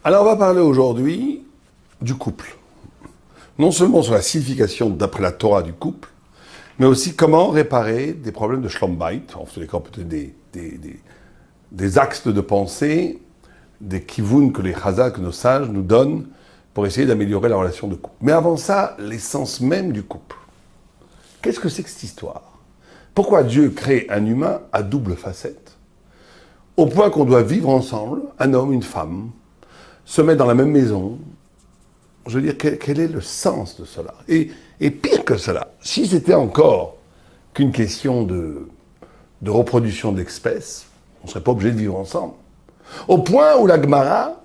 Alors on va parler aujourd'hui du couple. Non seulement sur la signification d'après la Torah du couple, mais aussi comment réparer des problèmes de Shlom Bayit, en tous les cas peut-être des axes de pensée, des kivouns que les chazals, que nos sages nous donnent pour essayer d'améliorer la relation de couple. Mais avant ça, l'essence même du couple. Qu'est-ce que c'est que cette histoire? Pourquoi Dieu crée un humain à double facette, au point qu'on doit vivre ensemble, un homme, une femme, se mettre dans la même maison? Je veux dire, quel est le sens de cela? Et pire que cela, si c'était encore qu'une question de reproduction d'espèces, on ne serait pas obligé de vivre ensemble. Au point où la Gemara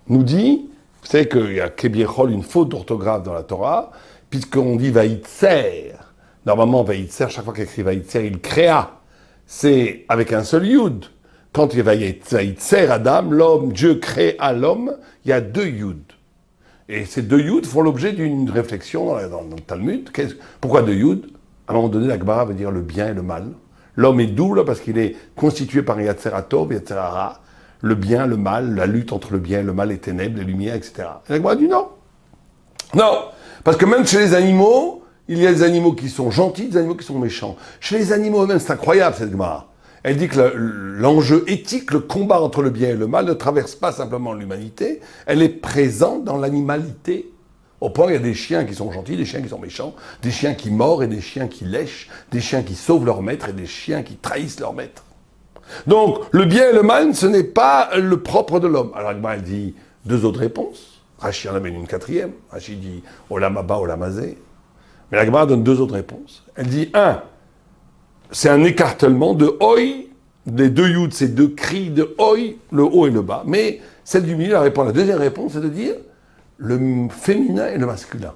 nous dit, vous savez qu'il y a Kebiechol, une faute d'orthographe dans la Torah, puisqu'on dit Vaïtser. Normalement, Vaïtser, chaque fois qu'il écrit Vaïtser, il créa. C'est avec un seul Yud. Quand il y a Vaïtser, Adam, l'homme, Dieu créa l'homme, il y a deux Yud. Et ces deux Yud font l'objet d'une réflexion dans le Talmud. Pourquoi deux Yud? À un moment donné, la Gemara veut dire le bien et le mal. L'homme est double parce qu'il est constitué par Yetzer Tov, Yetzer Hara, le bien, le mal, la lutte entre le bien et le mal, les ténèbres, les lumières, etc. Et la Gemara dit non. Non, parce que même chez les animaux, il y a des animaux qui sont gentils, des animaux qui sont méchants. Chez les animaux eux-mêmes, c'est incroyable cette Gemara. Elle dit que l'enjeu éthique, le combat entre le bien et le mal, ne traverse pas simplement l'humanité, elle est présente dans l'animalité. Au point où il y a des chiens qui sont gentils, des chiens qui sont méchants, des chiens qui mordent et des chiens qui lèchent, des chiens qui sauvent leur maître et des chiens qui trahissent leur maître. Donc, le bien et le mal, ce n'est pas le propre de l'homme. Alors, elle dit deux autres réponses. Rashi en amène une quatrième. Rashi dit Olam Haba, Olam Hazé. Mais la Gemara donne deux autres réponses. Elle dit un, c'est un écartèlement de oi, les deux yud, c'est deux cris de oi, le haut et le bas. Mais celle du milieu, la deuxième réponse, c'est de dire le féminin et le masculin.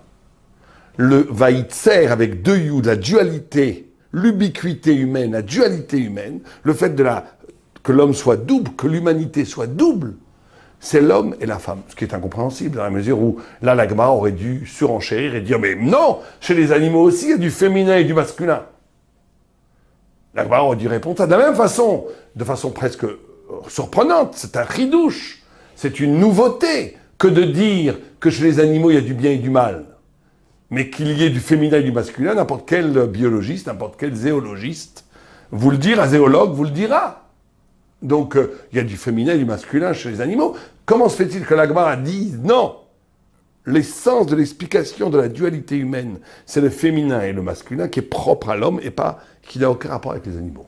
Le vaïtser avec deux yud, la dualité, l'ubiquité humaine, la dualité humaine, le fait que l'homme soit double, que l'humanité soit double, c'est l'homme et la femme. Ce qui est incompréhensible dans la mesure où là, la Gemara aurait dû surenchérir et dire mais non, chez les animaux aussi, il y a du féminin et du masculin. La Gemara aurait dû répondre ça de la même façon, de façon presque surprenante. C'est un chidouche, c'est une nouveauté que de dire que chez les animaux il y a du bien et du mal. Mais qu'il y ait du féminin et du masculin, n'importe quel biologiste, n'importe quel zéologiste vous le dira, un zéologue vous le dira. Donc il y a du féminin et du masculin chez les animaux. Comment se fait-il que la Gemara dise non? L'essence de l'explication de la dualité humaine, c'est le féminin et le masculin qui est propre à l'homme et pas qui n'a aucun rapport avec les animaux.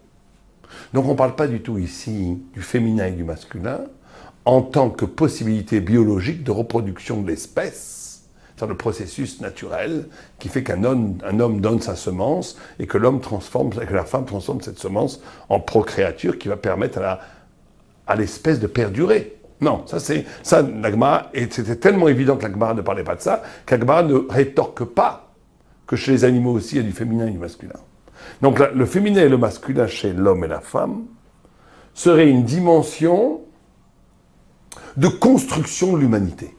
Donc on ne parle pas du tout ici du féminin et du masculin en tant que possibilité biologique de reproduction de l'espèce, c'est-à-dire le processus naturel qui fait qu'un homme donne sa semence et que la femme transforme cette semence en procréature qui va permettre à l'espèce de perdurer. Non, la Gemara, et c'était tellement évident que la Gemara ne parlait pas de ça, que la Gemara ne rétorque pas que chez les animaux aussi il y a du féminin et du masculin. Donc le féminin et le masculin chez l'homme et la femme serait une dimension de construction de l'humanité,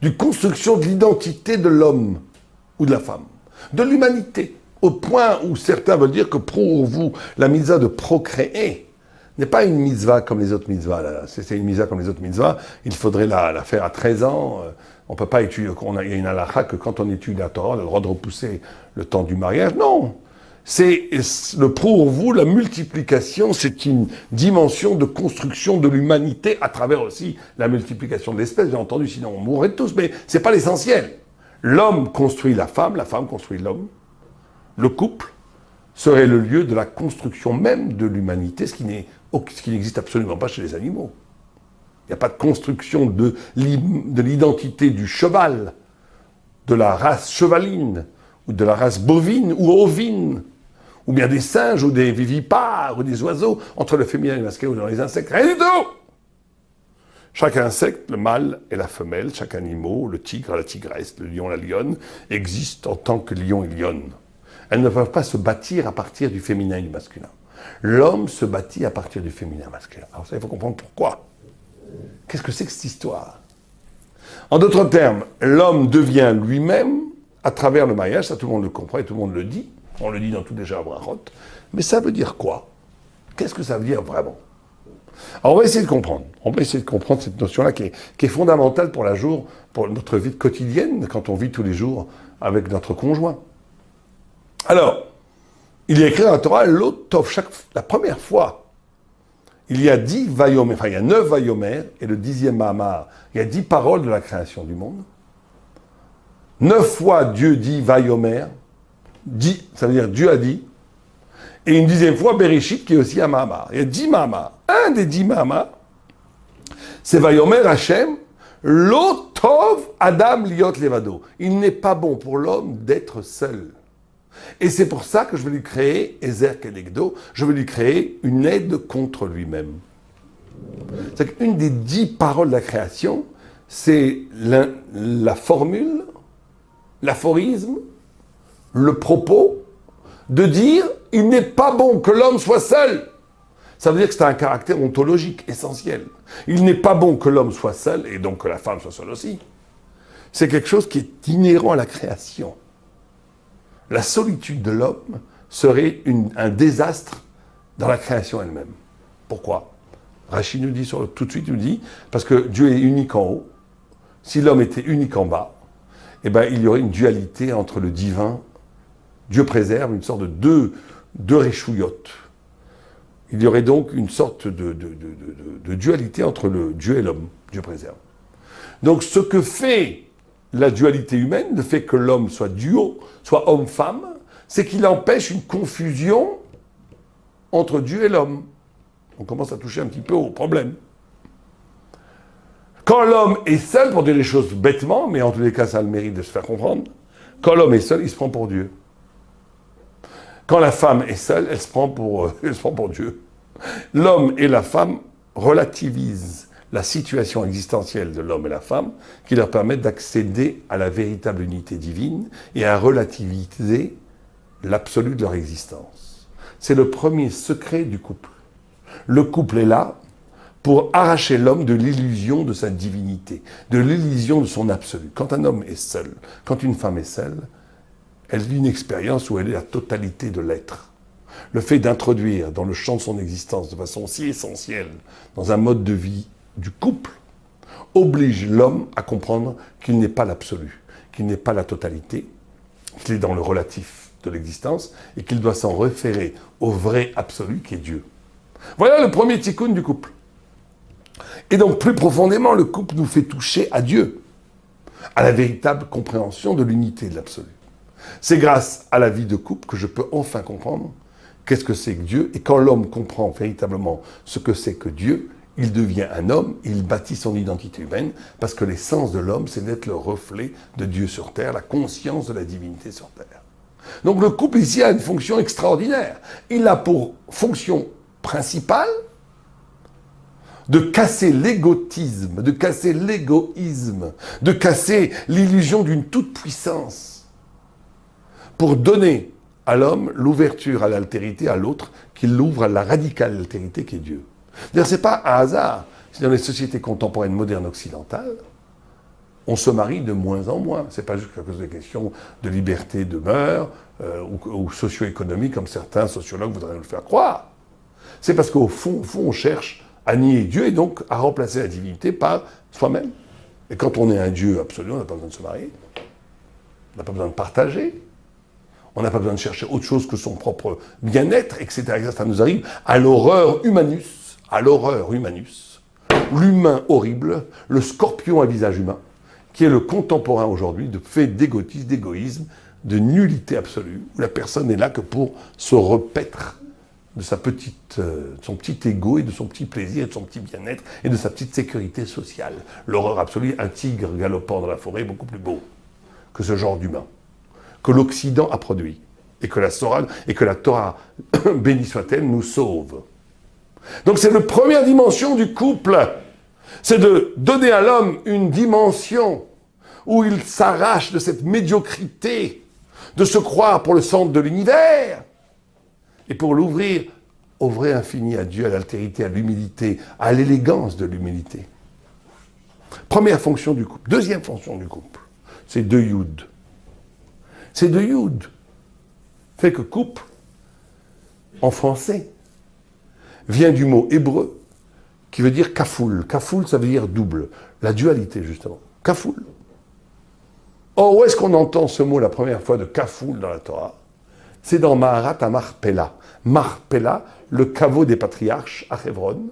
de construction de l'identité de l'homme ou de la femme, de l'humanité, au point où certains veulent dire que pour vous, la mitzvah de procréer n'est pas une mitzvah comme les autres mitzvahs. C'est une mitzvah comme les autres mitzvahs. Il faudrait la faire à 13 ans. On ne peut pas étudier. Il y a une halakha que quand on étudie la Torah, on a le droit de repousser le temps du mariage. Non. C'est pour vous, la multiplication, c'est une dimension de construction de l'humanité à travers aussi la multiplication de l'espèce. Bien entendu, sinon on mourrait tous. Mais c'est pas l'essentiel. L'homme construit la femme construit l'homme. Le couple serait le lieu de la construction même de l'humanité, ce qui n'existe absolument pas chez les animaux. Il n'y a pas de construction de l'identité du cheval, de la race chevaline, ou de la race bovine ou ovine, ou bien des singes, ou des vivipares, ou des oiseaux, entre le féminin et le masculin, ou dans les insectes. Rien du tout! Chaque insecte, le mâle et la femelle, chaque animal, le tigre, la tigresse, le lion, la lionne, existe en tant que lion et lionne. Elles ne peuvent pas se bâtir à partir du féminin et du masculin. L'homme se bâtit à partir du féminin et masculin. Alors ça, il faut comprendre pourquoi. Qu'est-ce que c'est que cette histoire? En d'autres termes, l'homme devient lui-même à travers le mariage, ça tout le monde le comprend et tout le monde le dit. On le dit dans tous les Jabrachot. Mais ça veut dire quoi? Qu'est-ce que ça veut dire vraiment? Alors on va essayer de comprendre. On va essayer de comprendre cette notion-là qui est fondamentale pour pour notre vie quotidienne, quand on vit tous les jours avec notre conjoint. Alors, il y a écrit dans la Torah, la première fois, il y a 10 vayomer, enfin il y a 9 vayomer, et le 10e Mahamar, il y a 10 paroles de la création du monde. 9 fois Dieu dit vayomer, dit, ça veut dire Dieu a dit, et une 10e fois Bereshit qui est aussi un Mahamar. Il y a 10 Mahamar. Un des 10 Mahamar, c'est vayomer Hashem, lo tov Adam liot levado. Il n'est pas bon pour l'homme d'être seul. Et c'est pour ça que je vais lui créer Ezer Kenegdo, je vais lui créer une aide contre lui-même. C'est qu'une des 10 paroles de la création, c'est la formule, l'aphorisme, le propos de dire il n'est pas bon que l'homme soit seul. Ça veut dire que c'est un caractère ontologique essentiel. Il n'est pas bon que l'homme soit seul, et donc que la femme soit seule aussi. C'est quelque chose qui est inhérent à la création. La solitude de l'homme serait un désastre dans la création elle-même. Pourquoi? Rachid nous dit tout de suite, nous dit, parce que Dieu est unique en haut. Si l'homme était unique en bas, eh ben, il y aurait une dualité entre le divin. Dieu préserve une sorte de deux réchouillottes. Il y aurait donc une sorte de dualité entre le Dieu et l'homme. Dieu préserve. Donc ce que fait la dualité humaine, le fait que l'homme soit duo, soit homme-femme, c'est qu'il empêche une confusion entre Dieu et l'homme. On commence à toucher un petit peu au problème. Quand l'homme est seul, pour dire les choses bêtement, mais en tous les cas ça a le mérite de se faire comprendre, quand l'homme est seul, il se prend pour Dieu. Quand la femme est seule, elle se prend pour Dieu. L'homme et la femme relativisent la situation existentielle de l'homme et la femme qui leur permettent d'accéder à la véritable unité divine et à relativiser l'absolu de leur existence. C'est le premier secret du couple. Le couple est là pour arracher l'homme de l'illusion de sa divinité, de l'illusion de son absolu. Quand un homme est seul, quand une femme est seule, elle vit une expérience où elle est la totalité de l'être. Le fait d'introduire dans le champ de son existence de façon si essentielle dans un mode de vie du couple oblige l'homme à comprendre qu'il n'est pas l'absolu, qu'il n'est pas la totalité, qu'il est dans le relatif de l'existence et qu'il doit s'en référer au vrai absolu qui est Dieu. Voilà le premier tikkun du couple. Et donc plus profondément, le couple nous fait toucher à Dieu, à la véritable compréhension de l'unité de l'absolu. C'est grâce à la vie de couple que je peux enfin comprendre qu'est-ce que c'est que Dieu. Et quand l'homme comprend véritablement ce que c'est que Dieu, il devient un homme, il bâtit son identité humaine, parce que l'essence de l'homme, c'est d'être le reflet de Dieu sur terre, la conscience de la divinité sur terre. Donc le couple ici a une fonction extraordinaire. Il a pour fonction principale de casser l'égotisme, de casser l'égoïsme, de casser l'illusion d'une toute-puissance, pour donner à l'homme l'ouverture à l'altérité, à l'autre, qui l'ouvre à la radicale altérité qui est Dieu. D'ailleurs, c'est pas un hasard si dans les sociétés contemporaines modernes occidentales, on se marie de moins en moins. C'est pas juste à cause des questions de liberté de mœurs ou socio-économique, comme certains sociologues voudraient nous le faire croire. C'est parce qu'au fond, on cherche à nier Dieu et donc à remplacer la divinité par soi-même. Et quand on est un Dieu absolu, on n'a pas besoin de se marier. On n'a pas besoin de partager. On n'a pas besoin de chercher autre chose que son propre bien-être, etc. Ça nous arrive à l'horreur humanus, l'humain horrible, le scorpion à visage humain, qui est le contemporain aujourd'hui de fait d'égotisme, d'égoïsme, de nullité absolue, où la personne n'est là que pour se repaître de son petit ego et de son petit plaisir et de son petit bien-être et de sa petite sécurité sociale. L'horreur absolue, un tigre galopant dans la forêt est beaucoup plus beau que ce genre d'humain, que l'Occident a produit, et que la Torah, bénie soit-elle, nous sauve. Donc c'est la première dimension du couple, c'est de donner à l'homme une dimension où il s'arrache de cette médiocrité, de se croire pour le centre de l'univers, et pour l'ouvrir au vrai infini, à Dieu, à l'altérité, à l'humilité, à l'élégance de l'humilité. Première fonction du couple. Deuxième fonction du couple, c'est deux Yud. C'est deux Yud. Fait que couple, en français, vient du mot hébreu, qui veut dire kafoul. Kafoul, ça veut dire double. La dualité, justement. Kafoul. Or, où est-ce qu'on entend ce mot la première fois de kafoul dans la Torah? C'est dans Maharat à Marpella. Marpella, le caveau des patriarches à Hebron,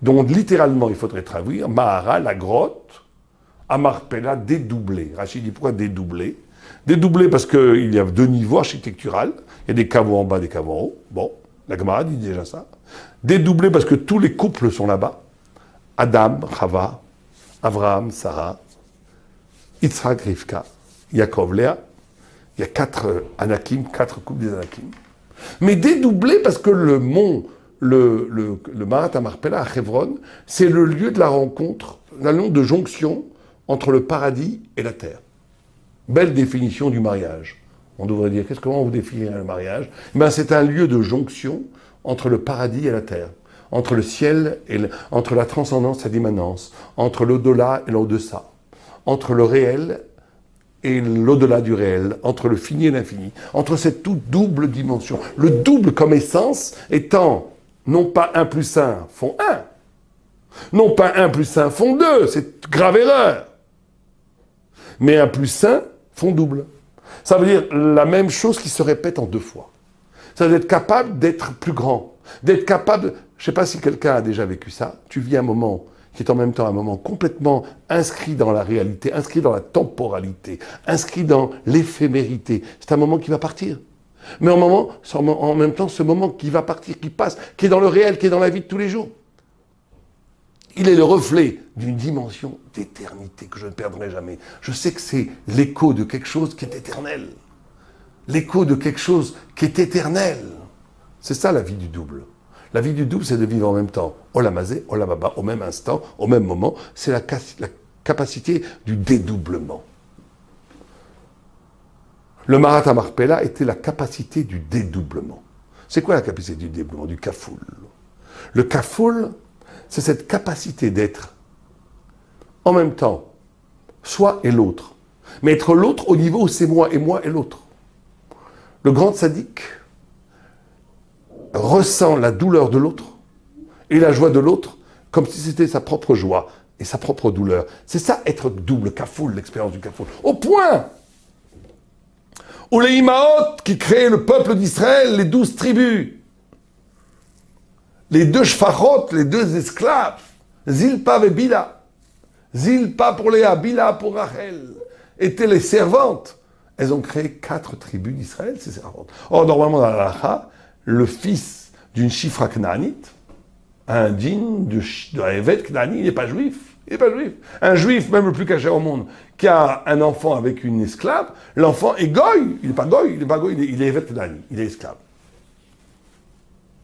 dont littéralement il faudrait traduire Maharat, la grotte, à Marpella, dédoublée. Rachid dit pourquoi dédoublée? Dédoublée parce qu'il y a deux niveaux architecturaux. Il y a des caveaux en bas, des caveaux en haut. Bon, la Gemara dit déjà ça. Dédoublée parce que tous les couples sont là-bas. Adam, Chava, Avraham, Sarah, Yitzhak, Rivka, Yaakov, Léa. Il y a 4 Anakim, 4 couples des Anakim. Mais dédoublé parce que le mont, le Marat Marpella à Hebron, c'est le lieu de la rencontre, un lieu de jonction entre le paradis et la terre. Belle définition du mariage. On devrait dire, comment vous définirez le mariage? C'est un lieu de jonction entre le paradis et la terre, entre le ciel et entre la transcendance et l'immanence, entre l'au-delà et l'au-dessous, entre le réel et l'au-delà du réel, entre le fini et l'infini, entre cette toute double dimension. Le double comme essence étant, non pas 1 plus 1 font 1, non pas 1 plus 1 font 2, c'est grave erreur, mais 1 plus 1 font double. Ça veut dire la même chose qui se répète en 2 fois. Ça veut dire être capable d'être plus grand, d'être capable, je ne sais pas si quelqu'un a déjà vécu ça, tu vis un moment qui est en même temps un moment complètement inscrit dans la réalité, inscrit dans la temporalité, inscrit dans l'éphémérité. C'est un moment qui va partir. Mais en même temps, ce moment qui va partir, qui passe, qui est dans le réel, qui est dans la vie de tous les jours, il est le reflet d'une dimension d'éternité que je ne perdrai jamais. Je sais que c'est l'écho de quelque chose qui est éternel. L'écho de quelque chose qui est éternel. C'est ça la vie du double. La vie du double, c'est de vivre en même temps. Olamazé, Olamaba, au même instant, au même moment. C'est la capacité du dédoublement. Le Marat Marpella était la capacité du dédoublement. C'est quoi la capacité du dédoublement? Du kafoul. Le kafoul, c'est cette capacité d'être en même temps soi et l'autre. Mais être l'autre au niveau où c'est moi et l'autre. Le grand sadique ressent la douleur de l'autre et la joie de l'autre comme si c'était sa propre joie et sa propre douleur. C'est ça être double, kafoul, l'expérience du kafoul. Au point où les Imaot qui créaient le peuple d'Israël, les 12 tribus, les 2 shfachot, les 2 esclaves, Zilpa et Bila, Zilpa pour Léa, Bila pour Rachel, étaient les servantes. Elles ont créé 4 tribus d'Israël, ces servantes. Or, normalement, dans la halakha, le fils d'une chifra knaanite, un digne de Evet Knaani, il n'est pas juif. Il n'est pas juif. Un juif, même le plus caché au monde, qui a un enfant avec une esclave, l'enfant est goy. Il n'est pas goy, il est Evet Knaani, il est esclave.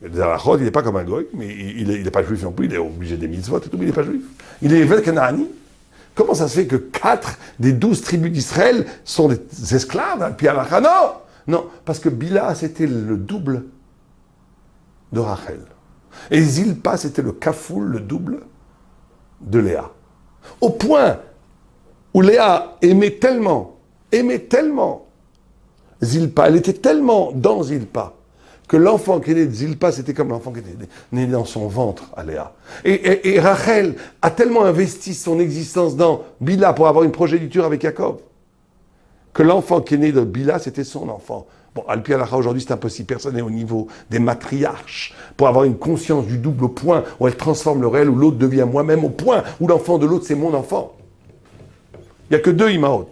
Dans la chod, il n'est pas comme un goy, mais il n'est pas juif non plus, il est obligé des mitzvot et tout, mais il n'est pas juif. Il est Evet Knaani. Comment ça se fait que 4 des 12 tribus d'Israël sont des esclaves, hein? Puis halakha, non! Non, parce que Bila, c'était le double de Rachel. Et Zilpa, c'était le kafoul, le double de Léa. Au point où Léa aimait tellement Zilpa, elle était tellement dans Zilpa, que l'enfant qui est né de Zilpa, c'était comme l'enfant qui était né dans son ventre à Léa. Et Rachel a tellement investi son existence dans Bila pour avoir une progéniture avec Jacob, que l'enfant qui est né de Bila, c'était son enfant. Bon, Al-Pi Halakha, aujourd'hui, c'est impossible. Personne n'est au niveau des matriarches pour avoir une conscience du double au point où elle transforme le réel, où l'autre devient moi-même, au point où l'enfant de l'autre, c'est mon enfant. Il n'y a que 2 Imaot.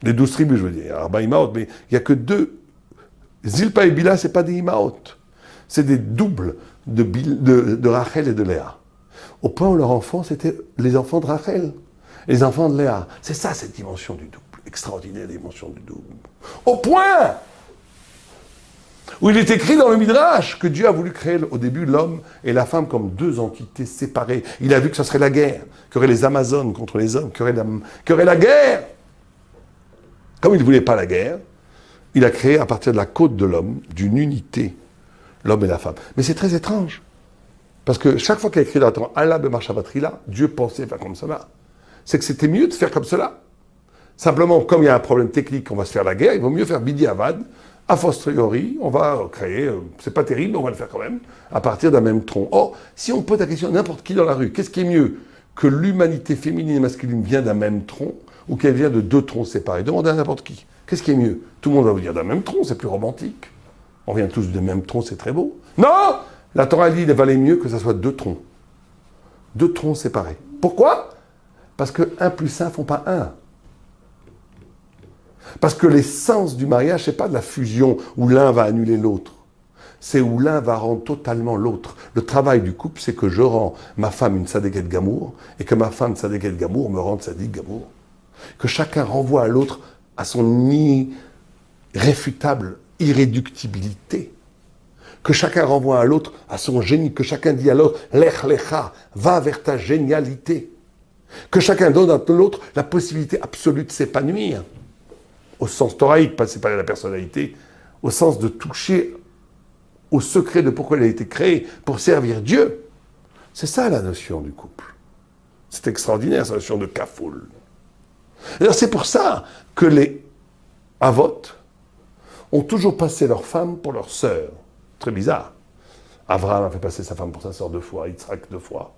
Les 12 tribus, je veux dire. Arba Imaot, mais il n'y a que 2. Zilpa et Bila, ce n'est pas des Imaot. C'est des doubles de Rachel et de Léa. Au point où leurs enfants, c'était les enfants de Rachel, les enfants de Léa. C'est ça, cette dimension du double. Extraordinaire dimension du double. Au point où il est écrit dans le Midrash que Dieu a voulu créer au début l'homme et la femme comme 2 entités séparées. Il a vu que ce serait la guerre, qu'il y aurait les Amazones contre les hommes, qu'il y aurait la guerre. Comme il ne voulait pas la guerre, il a créé à partir de la côte de l'homme, d'une unité, l'homme et la femme. Mais c'est très étrange. Parce que chaque fois qu'il a écrit dans le temps, Allah b'marshavatrila, Dieu pensait faire comme cela. C'est que c'était mieux de faire comme cela. Simplement, comme il y a un problème technique, on va se faire la guerre, il vaut mieux faire Bidi Avad, a posteriori, on va créer, c'est pas terrible, mais on va le faire quand même, à partir d'un même tronc. Or, si on pose la question à n'importe qui dans la rue, qu'est-ce qui est mieux que l'humanité féminine et masculine vient d'un même tronc ou qu'elle vient de deux troncs séparés? Demandez à n'importe qui. Qu'est-ce qui est mieux? Tout le monde va vous dire d'un même tronc, c'est plus romantique. On vient tous du même tronc, c'est très beau. Non! La Torah dit qu'il valait mieux que ça soit deux troncs. Deux troncs séparés. Pourquoi? Parce que 1 plus 1 font pas 1. Parce que l'essence du mariage, c'est pas de la fusion où l'un va annuler l'autre. C'est où l'un va rendre totalement l'autre. Le travail du couple, c'est que je rends ma femme une sadéquet gamour et que ma femme sadéquet gamour me rende sadique gamour. Que chacun renvoie à l'autre à son irréfutable irréductibilité. Que chacun renvoie à l'autre à son génie. Que chacun dit à l'autre, lech lecha, va vers ta génialité. Que chacun donne à l'autre la possibilité absolue de s'épanouir. Au sens thoraïque, pas séparer la personnalité, au sens de toucher au secret de pourquoi elle a été créée, pour servir Dieu. C'est ça la notion du couple. C'est extraordinaire, cette notion de kafoul. Alors c'est pour ça que les avot ont toujours passé leur femme pour leur sœur. Très bizarre. Abraham a fait passer sa femme pour sa sœur 2 fois, Yitzhak 2 fois.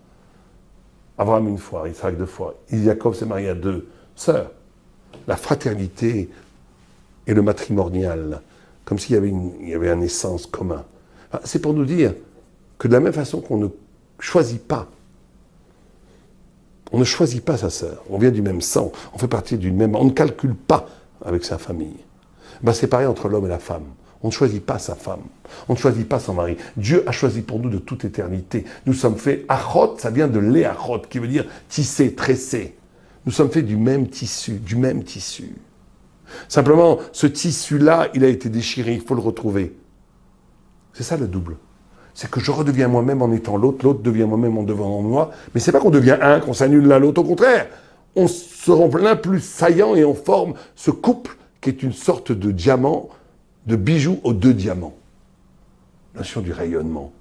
Abraham 1 fois, Yitzhak 2 fois. Jacob s'est marié à 2 sœurs. La fraternité et le matrimonial, comme s'il y avait un essence commun. Enfin, c'est pour nous dire que de la même façon qu'on ne choisit pas, on ne choisit pas sa sœur, on vient du même sang, on fait partie d'une même... On ne calcule pas avec sa famille. Ben, c'est pareil entre l'homme et la femme. On ne choisit pas sa femme, on ne choisit pas son mari. Dieu a choisi pour nous de toute éternité. Nous sommes faits, achot, ça vient de léachot, qui veut dire tisser, tresser. Nous sommes faits du même tissu, du même tissu. Simplement, ce tissu-là, il a été déchiré, il faut le retrouver. C'est ça le double. C'est que je redeviens moi-même en étant l'autre, l'autre devient moi-même en devenant moi. Mais c'est pas qu'on devient un, qu'on s'annule l'un l'autre, au contraire. On se rend l'un plus saillant et on forme ce couple qui est une sorte de diamant, de bijou aux 2 diamants. La notion du rayonnement.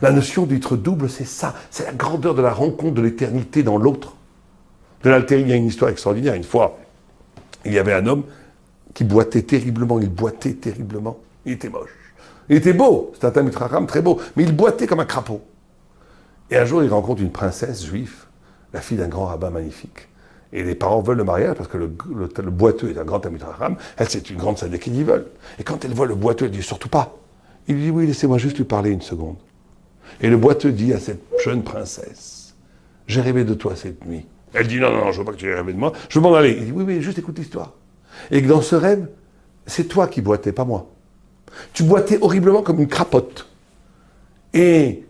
La notion d'être double, c'est ça. C'est la grandeur de la rencontre de l'éternité dans l'autre. De l'altérie, il y a une histoire extraordinaire. Une fois, il y avait un homme qui boitait terriblement. Il boitait terriblement. Il était moche. Il était beau. C'était un Talmid Chacham très beau. Mais il boitait comme un crapaud. Et un jour, il rencontre une princesse juive, la fille d'un grand rabbin magnifique. Et les parents veulent le mariage parce que le boiteux est un grand Talmid Chacham. Elle, c'est une grande sadéquet qui veulent. Et quand elle voit le boiteux, elle dit surtout pas. Il lui dit oui, laissez-moi juste lui parler une seconde. Et le boiteux dit à cette jeune princesse, j'ai rêvé de toi cette nuit. Elle dit non, non, je veux pas que tu aies rêvé de moi, je veux m'en aller. Il dit oui, oui, juste écoute l'histoire. Et que dans ce rêve, c'est toi qui boitais, pas moi. Tu boitais horriblement comme une crapote. Et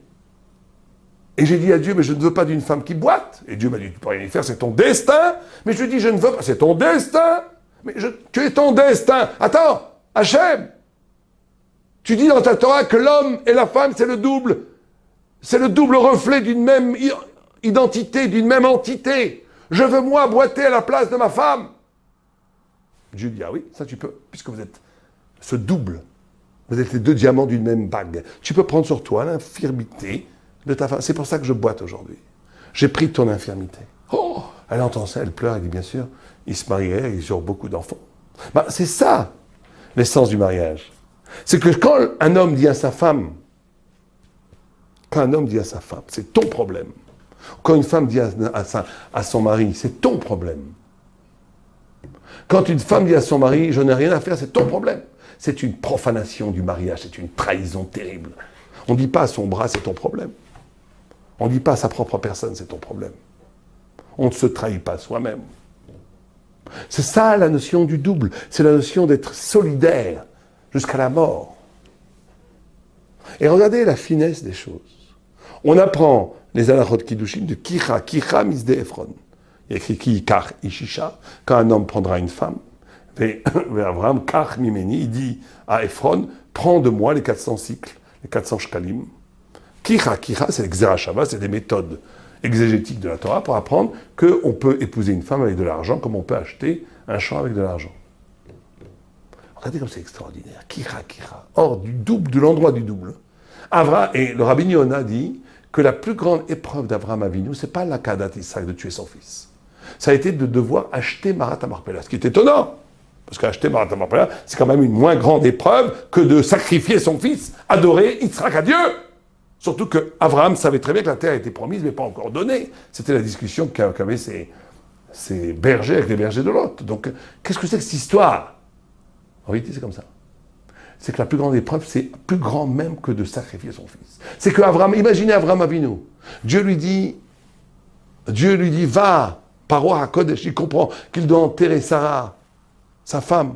j'ai dit à Dieu, mais je ne veux pas d'une femme qui boite. Et Dieu m'a dit, tu peux rien y faire, c'est ton destin. Mais je lui dis, je ne veux pas, c'est ton destin. Mais tu es ton destin. Attends, Hachem, tu dis dans ta Torah que l'homme et la femme, c'est le double. C'est le double reflet d'une même identité, d'une même entité. Je veux, moi, boiter à la place de ma femme. Dieu dit, ah oui, ça tu peux, puisque vous êtes ce double. Vous êtes les 2 diamants d'une même bague. Tu peux prendre sur toi l'infirmité de ta femme. C'est pour ça que je boite aujourd'hui. J'ai pris ton infirmité. Oh, elle entend ça, elle pleure, elle dit, bien sûr, il se marierait, ils auront beaucoup d'enfants. Ben, c'est ça, l'essence du mariage. C'est que quand un homme dit à sa femme, c'est ton problème. Quand une femme dit à son mari, c'est ton problème. Quand une femme dit à son mari, je n'ai rien à faire, c'est ton problème. C'est une profanation du mariage, c'est une trahison terrible. On ne dit pas à son bras, c'est ton problème. On ne dit pas à sa propre personne, c'est ton problème. On ne se trahit pas soi-même. C'est ça la notion du double. C'est la notion d'être solidaire jusqu'à la mort. Et regardez la finesse des choses. On apprend les halachot kiddushin de kicha misde Ephron. Il y a écrit ki kach ishisha, quand un homme prendra une femme. Et Abraham, kach mimeni, il dit à Ephron, prends de moi les 400 cycles, les 400 shkalim. Kicha, c'est l'exerashava, c'est des méthodes exégétiques de la Torah pour apprendre qu'on peut épouser une femme avec de l'argent comme on peut acheter un champ avec de l'argent. Regardez comme c'est extraordinaire. Kicha. Or, du double, de l'endroit du double. Et le Rabbi Yonah dit que la plus grande épreuve d'Abraham Avinu, c'est pas l'Akadat Isaac de tuer son fils. Ça a été de devoir acheter Marat Marpella, ce qui est étonnant. Parce qu'acheter Marat Marpella, c'est quand même une moins grande épreuve que de sacrifier son fils, adorer Yitzhak à Dieu. Surtout qu'Abraham savait très bien que la terre était promise, mais pas encore donnée. C'était la discussion qu'avaient ces bergers avec les bergers de Lot. Donc, qu'est-ce que c'est que cette histoire? En réalité, c'est comme ça. C'est que la plus grande épreuve, c'est plus grand même que de sacrifier son fils. C'est que Abraham, imaginez Abraham Avinu. Dieu lui dit, va, Paro HaKodesh, il comprend qu'il doit enterrer Sarah, sa femme,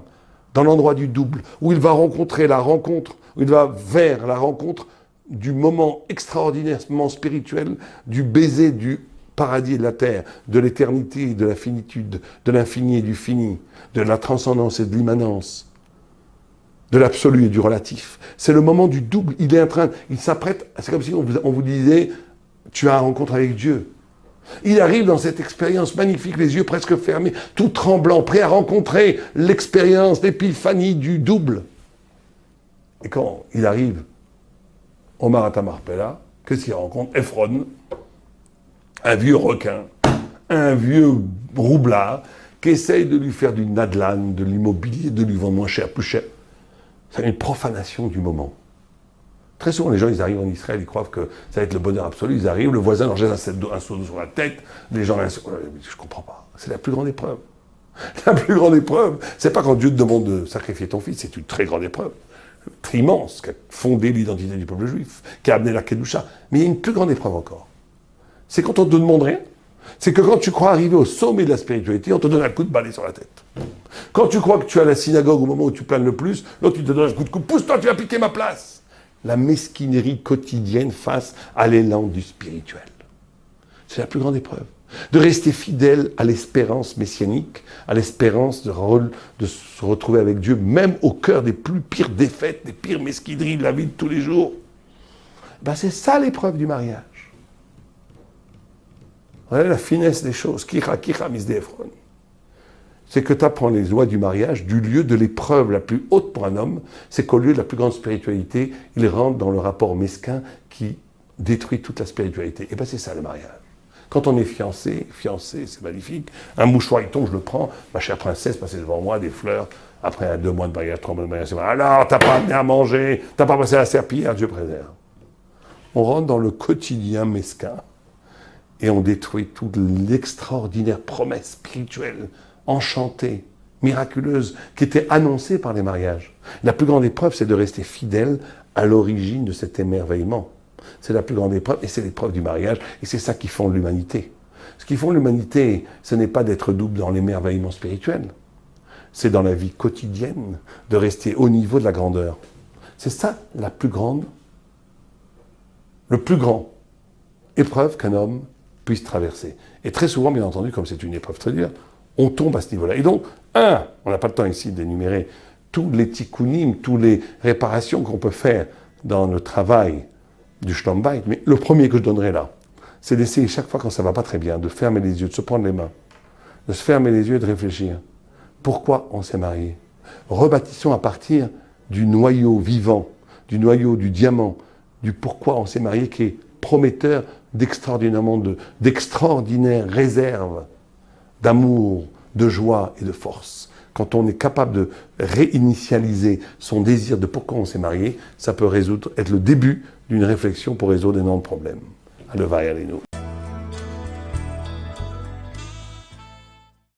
dans l'endroit du double, où il va rencontrer la rencontre, où il va vers la rencontre du moment extraordinairement spirituel, du baiser du paradis et de la terre, de l'éternité et de la finitude, de l'infini et du fini, de la transcendance et de l'immanence, de l'absolu et du relatif. C'est le moment du double. Il s'apprête, c'est comme si on vous disait, tu as une rencontre avec Dieu. Il arrive dans cette expérience magnifique, les yeux presque fermés, tout tremblant, prêt à rencontrer l'expérience, l'épiphanie du double. Et quand il arrive au Marat Marpella, qu'est-ce qu'il rencontre? Ephron, un vieux requin, un vieux roublard, qui essaye de lui faire du nadlan, de l'immobilier, de lui vendre moins cher, plus cher. C'est une profanation du moment. Très souvent, les gens, ils arrivent en Israël, ils croient que ça va être le bonheur absolu, ils arrivent, le voisin leur jette un seau d'eau sur la tête, les gens, je comprends pas. C'est la plus grande épreuve. La plus grande épreuve, c'est pas quand Dieu te demande de sacrifier ton fils, c'est une très grande épreuve. Très immense, qui a fondé l'identité du peuple juif, qui a amené la Kedusha. Mais il y a une plus grande épreuve encore. C'est quand on te demande rien. C'est que quand tu crois arriver au sommet de la spiritualité, on te donne un coup de balai sur la tête. Quand tu crois que tu es à la synagogue au moment où tu planes le plus, l'autre, il te donne un coup de coupe. Pousse-toi, tu vas piquer ma place. La mesquinerie quotidienne face à l'élan du spirituel. C'est la plus grande épreuve. De rester fidèle à l'espérance messianique, à l'espérance de se retrouver avec Dieu, même au cœur des plus pires défaites, des pires mesquineries de la vie de tous les jours. Ben c'est ça l'épreuve du mariage. Voilà la finesse des choses. Kicha misdefron. C'est que tu apprends les lois du mariage, du lieu de l'épreuve la plus haute pour un homme, c'est qu'au lieu de la plus grande spiritualité, il rentre dans le rapport mesquin qui détruit toute la spiritualité. Et bien c'est ça le mariage. Quand on est fiancé, c'est magnifique. Un mouchoir, il tombe, je le prends. Ma chère princesse, passez devant moi, des fleurs. Après 2 mois de mariage, 3 mois de mariage, c'est vrai. Alors, t'as pas amené à manger, t'as pas passé la serpillière, Dieu préserve. On rentre dans le quotidien mesquin et on détruit toute l'extraordinaire promesse spirituelle, enchantée, miraculeuse, qui était annoncée par les mariages. La plus grande épreuve, c'est de rester fidèle à l'origine de cet émerveillement. C'est la plus grande épreuve, et c'est l'épreuve du mariage, et c'est ça qui fonde l'humanité. Ce qui fonde l'humanité, ce n'est pas d'être double dans l'émerveillement spirituel, c'est dans la vie quotidienne, de rester au niveau de la grandeur. C'est ça la plus grande, le plus grand épreuve qu'un homme puisse traverser. Et très souvent, bien entendu, comme c'est une épreuve très dure, on tombe à ce niveau-là. Et donc, on n'a pas le temps ici d'énumérer tous les tikkunim, toutes les réparations qu'on peut faire dans le travail du Shlom Bayit, mais le premier que je donnerai là, c'est d'essayer chaque fois quand ça ne va pas très bien, de fermer les yeux, de se prendre les mains, de se fermer les yeux et de réfléchir. Pourquoi on s'est marié? Rebâtissons à partir du noyau vivant, du noyau du diamant, du pourquoi on s'est marié, qui est prometteur d'extraordinaires réserves d'amour, de joie et de force. Quand on est capable de réinitialiser son désir de pourquoi on s'est marié, ça peut être le début d'une réflexion pour résoudre d'énormes problèmes. Aleva Yalinu.